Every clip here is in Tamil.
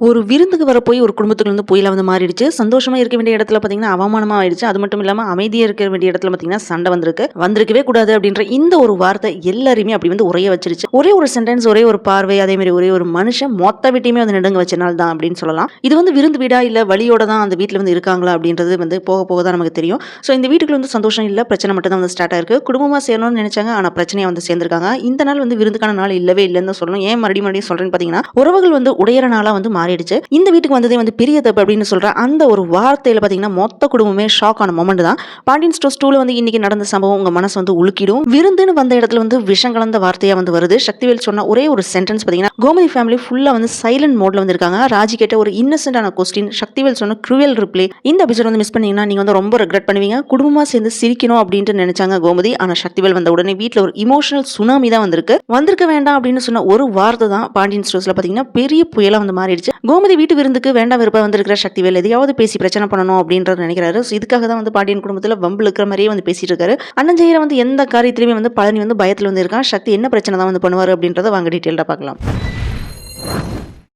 ஒரு விருந்துக்கு வர போய் ஒரு குடும்பத்துக்குள்ள இருந்து புயலா வந்து மாறிடுச்சு. சந்தோஷமா இருக்க வேண்டிய இடத்துல பார்த்தீங்கன்னா, அவமானமா ஆயிடுச்சு. அது மட்டும் இல்லாம அமைதியா இருக்க வேண்டிய இடத்துல பார்த்தீங்கன்னா, சண்டை வந்திருக்கு. வந்திருக்கவே கூடாது அப்படின்ற இந்த ஒரு வார்த்தை எல்லாரையுமே அப்படி வந்து உறைய வச்சிருச்சு. ஒரே ஒரு சென்டென்ஸ், ஒரே ஒரு பார்வை, அதே மாரி ஒரே ஒரு மனுஷன் மொத்த வீட்டையுமே வந்து நடுங்க வச்ச நாள் தான் அப்படின்னு சொல்லலாம். இது வந்து விருந்து வீடா இல்ல வலியோட தான் அந்த வீட்ல வந்து இருக்காங்களா அப்படின்றது வந்து போக போக தான் நமக்கு தெரியும். ஸோ இந்த வீட்டுக்குள்ள வந்து சந்தோஷம் இல்ல, பிரச்சனை மட்டும் தான் வந்து ஸ்டார்ட் ஆயிருக்கு. குடும்பமா சேரணும்னு நினைச்சாங்க. ஆனா பிரச்சனையா வந்து சேர்ந்திருக்காங்க. இந்த நாள் வந்து விருந்துக்கான நாள் இல்லவே இல்லன்னு தான் சொல்லணும். ஏன் மறுபடியும் சொல்றேன்னு பார்த்தீங்கன்னா, உறவுகள் வந்து உடையற நாளா வந்து மாறிடுச்சு. இந்த வீட்டுக்கு வந்ததே வந்து பெரிய தப்பு அப்படின்னு சொல்ற அந்த ஒரு வார்த்தையில பாத்தீங்கன்னா மொத்த குடும்பமே ஷாக் ஆன மொமெண்ட் தான். பாண்டியன் ஸ்டோர்ஸ் 2ல வந்து இன்னைக்கு நடந்த சம்பவம் உங்க மனசு வந்து உலுக்கிடும். விருந்துன்னு வந்த இடத்துல வந்து விஷம் கலந்த வார்த்தையா வந்து வருது. சக்திவேல் சொன்ன ஒரே ஒரு சென்டென்ஸ் பாத்தீங்கன்னா கோமதி ஃபேமிலி ஃபுல்லா வந்து சைலண்ட் மோட்ல வந்து இருக்காங்க. ராஜி கேட்ட ஒரு இன்னசென்டான கொஸ்டின், சக்திவேல் சொன்ன க்ரூவல் ரிப்ளை. இந்த எபிசோட் வந்து மிஸ் பண்ணீங்கன்னா நீங்க வந்து ரொம்ப ரெக்ரெட் பண்ணுவீங்க. குடும்பமா சேர்ந்து சிரிக்கணும் அப்படின்ட்டு நினைச்சாங்க கோமதி. ஆனா சக்திவேல் வந்த உடனே வீட்டுல ஒரு இமோஷனல் சுனாமி தான் வந்திருக்கு. வந்திருக்க வேண்டாம் அப்படின்னு சொன்ன ஒரு வார்த்தை தான் பாண்டியன் ஸ்டோர்ஸ்ல பாத்தீங்கன்னா பெரிய புயலா வந்து மாறிடுச்சு. கோமதி வீட்டு விருந்துக்கு வேண்டாம் விருப்ப வந்திருக்கிற சக்திவேல் எதையாவது பேசி பிரச்சனை பண்ணணும் அப்படின்றது நினைக்கிறாரு. இதுக்காக தான் வந்து பாண்டியன் குடும்பத்துல வம்பு இருக்கிற மாதிரியே வந்து பேசிட்டு இருக்காரு. அண்ணன் ஜெயரை வந்து எந்த காரியத்திலுமே வந்து பழனி வந்து பயத்துல வந்து இருக்கான். சக்தி என்ன பிரச்சனை தான் வந்து பண்ணுவாரு அப்படின்றத வாங்க டீட்டெயிலா பார்க்கலாம்.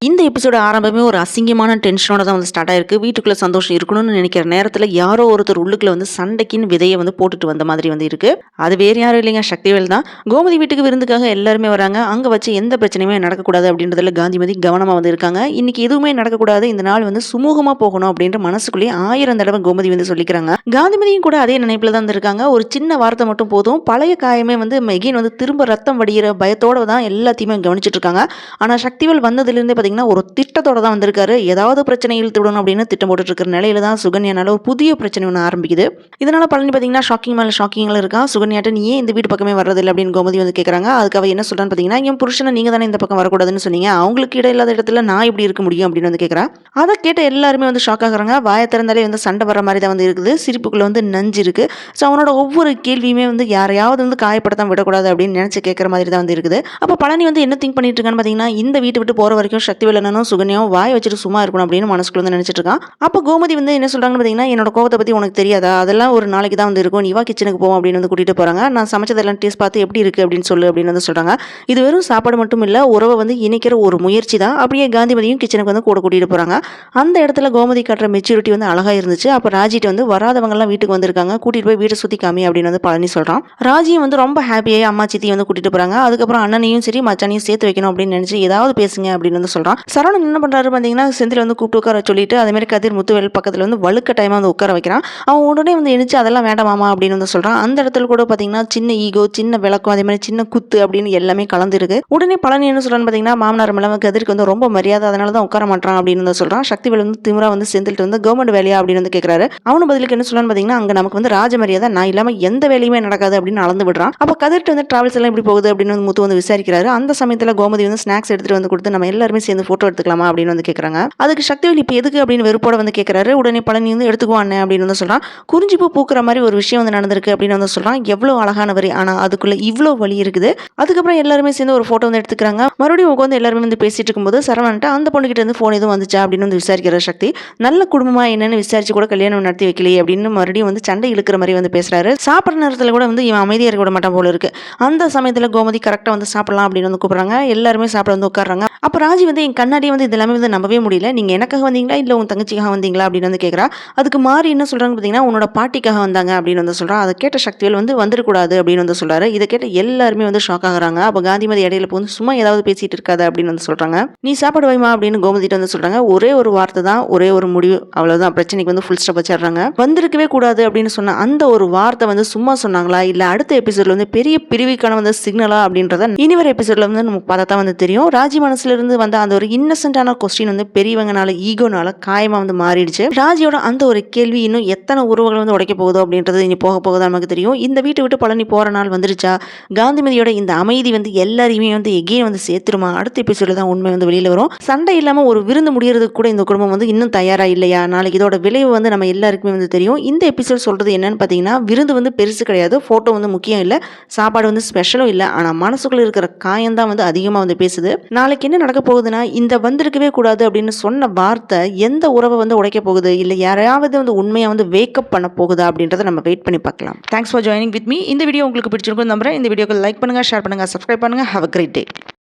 இந்த எபிசோட ஆரம்பமே ஒரு அசிங்கமான டென்ஷனோட தான் வந்து ஸ்டார்ட் ஆயிருக்கு. வீட்டுக்குள்ள சந்தோஷம் இருக்கணும்னு நினைக்கிற நேரத்தில் யாரோ ஒருத்தர் உள்ளுக்குள்ள வந்து சண்டைக்குன்னு விதையை வந்து போட்டுட்டு வந்த மாதிரி வந்து இருக்கு. அது வேற யாரும் இல்லைங்க, சக்திவேல் தான். கோமதி வீட்டுக்கு விருந்துக்காக எல்லாருமே வராங்க. அங்க வச்சு எந்த பிரச்சனையுமே நடக்கக்கூடாது அப்படின்றதுல காந்திமதி கவனமா வந்து இருக்காங்க. இன்னைக்கு எதுவுமே நடக்கக்கூடாது, இந்த நாள் வந்து சுமூகமா போகணும் அப்படின்ற மனசுக்குள்ளேயே 1000 தடவை கோமதி வந்து சொல்லிக்கிறாங்க. காந்திமதியும் கூட அதே நினைப்புல தான் இருக்காங்க. ஒரு சின்ன வார்த்தை மட்டும் போதும், பழைய காயமே வந்து மெகின் வந்து திரும்ப ரத்தம் வடிகிற பயத்தோட தான் எல்லாத்தையுமே கவனிச்சுட்டு இருக்காங்க. ஆனா சக்திவேல் வந்ததுலேருந்தே ஒரு திட்டத்தோட தான் வந்திருக்காரு. ஏதாவது பிரச்சனை இழுத்து விடணும் அப்படின்னு திட்டம் போட்டுட்டு இருக்கிற நிலையில தான் சுகன்யானால ஒரு புதிய பிரச்சனை ஒன்று ஆரம்பிக்குது. இதனால பழனி பார்த்தீங்கன்னா ஷாக்கிங் மேல ஷாக்கிங்ல இருக்கா. சுகன்யாட்ட நீ ஏன் இந்த வீட்டு பக்கமே வர்றதில்லை அப்படின்னு கோமதி வந்து கேட்கறாங்க. அதுக்கு அவ என்ன சொல்றான்னு பார்த்தீங்கன்னா, என் புருஷனை நீங்க தானே இந்த பக்கம் வரக்கூடாதுன்னு சொன்னீங்க, அவங்களுக்கு இடம் இல்லாத இடத்துல நான் இப்படி இருக்க முடியும் அப்படின்னு வந்து கேட்கறா. அதை கேட்ட எல்லாருமே வந்து ஷாக் ஆகுறாங்க. வாயை திறந்தாலே வந்து சண்டை வர மாதிரி தான் வந்து இருக்குது. சிரிப்புக்குள்ள வந்து நஞ்சு இருக்கு. ஸோ அவனோட ஒவ்வொரு கேள்வியுமே வந்து யாரையாவது வந்து காயப்படுத்த விடக்கூடாது அப்படின்னு நினைச்சு கேட்கற மாதிரி தான் வந்து இருக்குது. அப்போ பழனி வந்து என்ன திங்க் பண்ணிட்டு இருக்கான்னு பார்த்தீங்கன்னா, இந்த வீட்டை விட்டு போற வரைக்கும் சக்திவேல் சுகன்யாவும் வாய் வச்சுட்டு சும்மா இருக்கணும் அப்படின்னு மனசுக்குள்ள வந்து நினைச்சிட்டு இருக்கான். அப்போ கோமதி வந்து என்ன சொல்றாங்கன்னு பார்த்தீங்கன்னா, என்னோட கோவத்தை பத்தி உனக்கு தெரியாதா, அதெல்லாம் ஒரு நாளைக்கு தான் வந்து இருக்கும், நீ வா கிச்சனுக்கு போவோம் அப்படின்னு வந்து கூட்டிட்டு போறாங்க. நான் சமைச்சதெல்லாம் டேஸ்ட் பார்த்து எப்படி இருக்கு அப்படின்னு சொல்லு அப்படின்னு வந்து சொல்றாங்க. இது வெறும் சாப்பாடு மட்டும் இல்ல, உறவை வந்து இணைக்கிற ஒரு முயற்சி தான். அப்படியே காந்திமதியும் கிச்சனுக்கு வந்து கூட கூட்டிட்டு போறாங்க. அந்த இடத்துல கோமதி காட்டுற மெச்சூரிட்டி வந்து அழகா இருந்துச்சு. அப்போ ராஜிட்ட வந்து வராதவங்க எல்லாம் வீட்டுக்கு வந்திருக்காங்க, கூட்டிட்டு போய் வீட்டை சுத்தி காமி அப்படின்னு வந்து பழனி சொல்றான். ராஜியும் வந்து ரொம்ப ஹாப்பியாகி அம்மா சித்தி வந்து கூட்டிட்டு போறாங்க. அதுக்கப்புறம் அண்ணனையும் சரி மச்சானையும் சேர்த்து வைக்கணும் அப்படின்னு நினைச்சு ஏதாவது பேசுங்க அப்படின்னு வந்து சொல்றான். சரவணன் என்ன பண்றாரு பார்த்தீங்கன்னா, செந்தில் வந்து கூப்பிட்டு உட்கார சொல்லிட்டு அதே மாதிரி கதிர் முத்துவேல் பக்கத்தில் வந்து வழுக்க டைமாக வந்து உட்கார வைக்கிறான். அவன் உடனே வந்து எணிச்சு அதெல்லாம் வேண்டாமாமா அப்படின்னு வந்து சொல்கிறான். அந்த இடத்துல கூட பார்த்தீங்கன்னா சின்ன ஈகோ, சின்ன விளக்கம், அதே மாதிரி சின்ன குத்து அப்படின்னு எல்லாமே கலந்துருக்கு. உடனே பழனி என்ன சொல்கிறான்னு பார்த்தீங்கன்னா, மாமனார் மேலே கதிருக்கு வந்து ரொம்ப மரியாதை, அதனால தான் உட்கார மாட்டான் அப்படின்னு வந்து சொல்கிறான். சக்திவேல் வந்து திமிரா வந்து செந்தில்ட்டு வந்து கவர்மெண்ட் வேலையா அப்படின்னு வந்து கேட்குறாரு. அவனு பதிலுக்கு என்ன சொல்கிறான்னு பார்த்தீங்கன்னா, அங்கே நமக்கு வந்து ராஜ மரியாதை, நான் இல்லாமல் எந்த வேலையுமே நடக்காது அப்படின்னு அளந்து விடுறான். அப்போ கதிர்ட்டு வந்து டிராவல்ஸ் எல்லாம் எப்படி போகுது அப்படின்னு வந்து முத்து வந்து விசாரிக்கிறாரு. அந்த சமயத்தில் கோமதி வந்து ஸ்நாக்ஸ் எடுத்துட்டு வந்து கொடுத்து நம்ம எல்லாருமே சேர்ந்து ஃபோட்டோ எடுத்துக்கலாமா அப்படின்னு வந்து கேட்குறாங்க. அதுக்கு சக்திவேல் இப்போ எதுக்கு அப்படின்னு வெறுப்போட வந்து கேட்குறாரு. உடனே பழனி வந்து எடுத்துக்குவானே அப்படின்னு வந்து சொல்கிறான். குறிஞ்சிப்பூ பூக்கிற மாதிரி ஒரு விஷயம் வந்து நடந்திருக்கு அப்படின்னு வந்து சொல்கிறான். எவ்வளோ அழகான வரி, ஆனால் அதுக்குள்ளே இவ்வளோ வழி இருக்குது. அதுக்கப்புறம் எல்லாருமே சேர்ந்து ஒரு ஃபோட்டோ வந்து எடுத்துக்கிறாங்க. மறுபடியும் உட்காந்து எல்லாருமே வந்து பேசிட்டு இருக்கும்போது சரவணன்ட்டு அந்த பொண்ணுகிட்ட இருந்து ஃபோன் எதுவும் வந்துச்சா அப்படின்னு வந்து விசாரிக்கிற சக்தி. நல்ல குடும்பமா என்னன்னு விசாரிச்சு கூட கல்யாணம் நடத்தி வைக்கலையே அப்படின்னு மறுபடியும் வந்து சண்டை இழுக்கிற மாதிரி வந்து பேசுறாரு. சாப்பிட்ற நேரத்தில் கூட வந்து இவன் அமைதியாக இருக்க விட மாட்டான் போல இருக்கு. அந்த சமயத்தில் கோமதி கரெக்டாக வந்து சாப்பிடலாம் அப்படின்னு வந்து கூப்பிடுறாங்க. எல்லாருமே சாப்பிட வந்து உட்காடுறாங்க. அப்போ ராஜி வந்து என் கண்ணாடியே வந்து இதெல்லாமே வந்து நம்பவே முடியல, நீங்க எனக்காக வந்தீங்களா இல்லை உன் தங்கச்சிக்காக வந்தீங்களா அப்படின்னு வந்து கேட்குறா. அதுக்கு மாறி என்ன சொல்கிறாங்க பார்த்தீங்கன்னா, உன்னோட பாட்டிக்காக வந்தாங்க அப்படின்னு வந்து சொல்கிறான். அதை கேட்ட சக்திவேல் வந்து வந்துடக்கூடாது அப்படின்னு வந்து சொல்கிறாரு. இதை கேட்ட எல்லாருமே வந்து ஷாக் ஆகுறாங்க. அப்போ காந்திமதி இடையில வந்து சும்மா ஏதாவது பேசிட்டு இருக்காது அப்படின்னு வந்து சொல்கிறாங்க. நீ சாப்பாடு வைமா அப்படின்னு கோமதிட்டு வந்து சொல்கிறாங்க. ஒரே ஒரு வார்த்தை தான், ஒரே ஒரு முடிவு, அவ்வளோதான். பிரச்சனைக்கு வந்து ஃபுல் ஸ்டாப் வச்சிடுறாங்க. வந்திருக்கவே கூடாது அப்படின்னு சொன்ன அந்த ஒரு வார்த்தை வந்து சும்மா சொன்னாங்களா இல்லை அடுத்த எபிசோட்ல வந்து பெரிய பிரிவுக்கான வந்து சிக்னலா அப்படின்றத இனி வர எபிசோட்ல வந்து நமக்கு பார்த்தா தான் வந்து தெரியும். ராஜி மனசுல இருந்து வந்த அந்த ஒரு இன்னசென்டான கொஸ்டின் வந்து பெரியவங்கனால ஈகோனால காயமா வந்து மாறிடுச்சு. ராஜியோட அந்த ஒரு கேள்வி இன்னும் எத்தனை உறவுகள் வந்து உடைக்க போகுதோ அப்படின்றது இனி போக போக தான் நமக்கு தெரியும். இந்த வீட்டை விட்டு பழனி போற நாள் வந்துருச்சா, காந்திமதியோட இந்த அமைதி வந்து எல்லாரையுமே வந்து எகெயின் வந்து சேர்த்துருமா, அடுத்த எபிசோட்ல தான் உண்மை வந்து வெளியில வரும். சண்டை இல்லாம ஒரு விருந்து முடியறதுக்கு கூட இந்த குடும்பம் வந்து இன்னும் தயாரா இல்லையா, நாளைக்கு இதோட விளைவு வந்து நம்ம எல்லாருக்குமே வந்து தெரியும். இந்த எபிசோட் சொல்றது என்னன்னு பார்த்தீங்கன்னா, விருந்து வந்து பெருசு கிடையாது, போட்டோ வந்து முக்கியம் இல்லை, சாப்பாடு வந்து ஸ்பெஷலும் இல்லை, ஆனா மனசுக்குள்ள இருக்கிற காயம் தான் வந்து அதிகமா வந்து பேசுது. நாளைக்கு என்ன நடக்க போகுதுன்னா, இந்த வந்திருக்கவே கூடாது அப்படின்னு சொன்ன வார்த்தை எந்த உறவை வந்து உடைக்க போகுது, இல்லை யாரையாவது வந்து உண்மையாக வந்து வேக்கப் பண்ண போகுதா அப்படின்றத நம்ம வெயிட் பண்ணி பார்க்கலாம். Thanks for joining with me. இந்த வீடியோ உங்களுக்கு பிடிச்சிருக்கும் நம்புறேன். இந்த வீடியோக்கு லைக் பண்ணுங்க, ஷேர் பண்ணுங்க, சப்ஸ்கிரைப் பண்ணுங்க. Have a great day.